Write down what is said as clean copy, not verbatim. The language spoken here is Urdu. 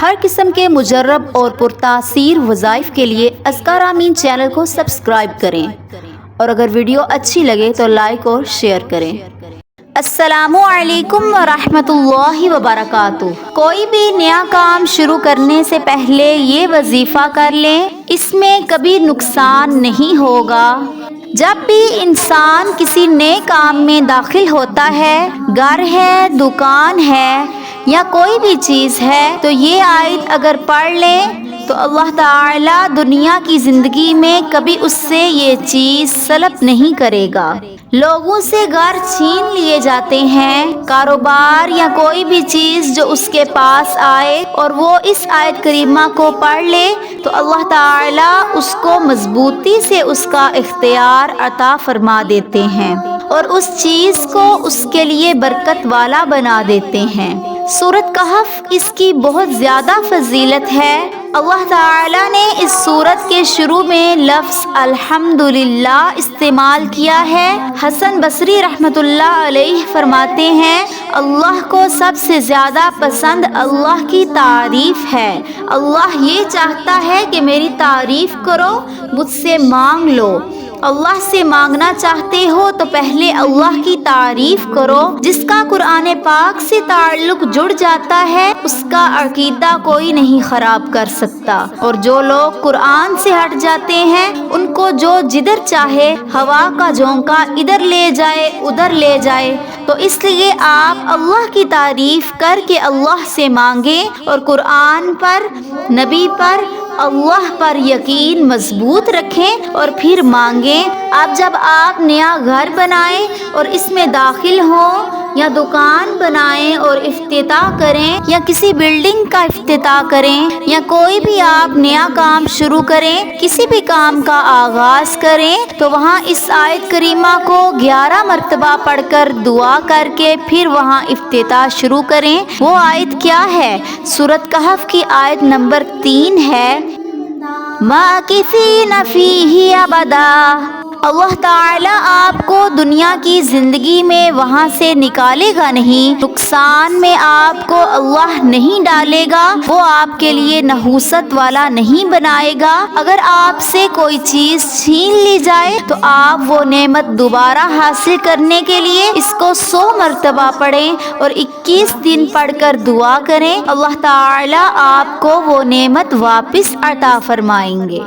ہر قسم کے مجرب اور پرتاثیر وظائف کے لیے اذکار آمین چینل کو سبسکرائب کریں اور اگر ویڈیو اچھی لگے تو لائک اور شیئر کریں۔ السلام علیکم ورحمۃ اللہ وبرکاتہ۔ کوئی بھی نیا کام شروع کرنے سے پہلے یہ وظیفہ کر لیں، اس میں کبھی نقصان نہیں ہوگا۔ جب بھی انسان کسی نئے کام میں داخل ہوتا ہے، گھر ہے، دکان ہے یا کوئی بھی چیز ہے، تو یہ آیت اگر پڑھ لیں تو اللہ تعالیٰ دنیا کی زندگی میں کبھی اس سے یہ چیز سلب نہیں کرے گا۔ لوگوں سے گھر چھین لیے جاتے ہیں، کاروبار یا کوئی بھی چیز جو اس کے پاس آئے اور وہ اس آیت کریمہ کو پڑھ لے تو اللہ تعالیٰ اس کو مضبوطی سے اس کا اختیار عطا فرما دیتے ہیں اور اس چیز کو اس کے لیے برکت والا بنا دیتے ہیں۔ سورۃ کہف اس کی بہت زیادہ فضیلت ہے۔ اللہ تعالیٰ نے اس سورت کے شروع میں لفظ الحمدللہ استعمال کیا ہے۔ حسن بصری رحمۃ اللہ علیہ فرماتے ہیں، اللہ کو سب سے زیادہ پسند اللہ کی تعریف ہے۔ اللہ یہ چاہتا ہے کہ میری تعریف کرو، مجھ سے مانگ لو۔ اللہ سے مانگنا چاہتے ہو تو پہلے اللہ کی تعریف کرو۔ جس کا قرآن پاک سے تعلق جڑ جاتا ہے اس کا عقیدہ کوئی نہیں خراب کر سکتا، اور جو لوگ قرآن سے ہٹ جاتے ہیں ان کو جو جدھر چاہے ہوا کا جھونکا ادھر لے جائے ادھر لے جائے۔ تو اس لیے آپ اللہ کی تعریف کر کے اللہ سے مانگیں اور قرآن پر، نبی پر، اللہ پر یقین مضبوط رکھیں اور پھر مانگیں۔ اب جب آپ نیا گھر بنائیں اور اس میں داخل ہوں یا دکان بنائیں اور افتتاح کریں یا کسی بلڈنگ کا افتتاح کریں یا کوئی بھی آپ نیا کام شروع کریں، کسی بھی کام کا آغاز کریں تو وہاں اس آیت کریمہ کو 11 مرتبہ پڑھ کر دعا کر کے پھر وہاں افتتاح شروع کریں۔ وہ آیت کیا ہے؟ سورۃ کہف کی آیت نمبر 3 ہے، ماکثین فیہ ابدا۔ اللہ تعالیٰ آپ کو دنیا کی زندگی میں وہاں سے نکالے گا نہیں، نقصان میں آپ کو اللہ نہیں ڈالے گا، وہ آپ کے لیے نحوست والا نہیں بنائے گا۔ اگر آپ سے کوئی چیز چھین لی جائے تو آپ وہ نعمت دوبارہ حاصل کرنے کے لیے اس کو 100 مرتبہ پڑھیں اور 21 دن پڑھ کر دعا کریں، اللہ تعالیٰ آپ کو وہ نعمت واپس عطا فرمائیں گے۔